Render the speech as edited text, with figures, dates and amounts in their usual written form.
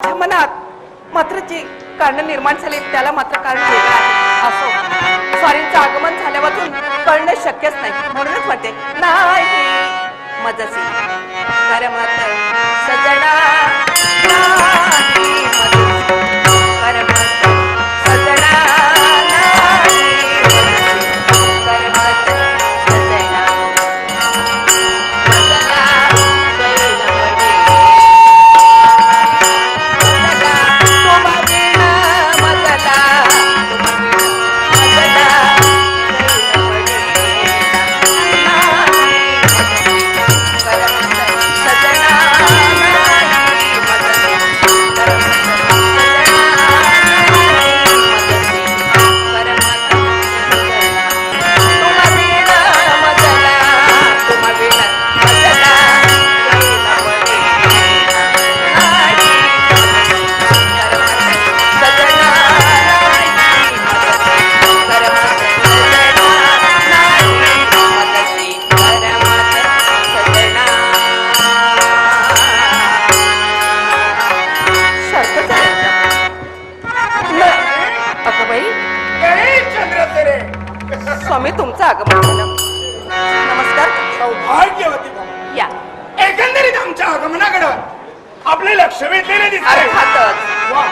माझ्या मनात मात्र जी कारण निर्माण झाली त्याला मात्र कारण वेगळं आहे. असो, स्वारींचं आगमन झाल्यापासून कळणं शक्यच नाही. म्हणूनच म्हणते नाही मजसी परमत सजना नाही मजसी परमत सजना नाही मजसी परमत सजना मजला कैलवडी स्वामी तुमचं आगमन झालं. नमस्कार. सौभाग्यवती या. एकंदरीत आमच्या आगमनाकडं आपले लक्ष वेधलेले दिसते. अर्थातच. वा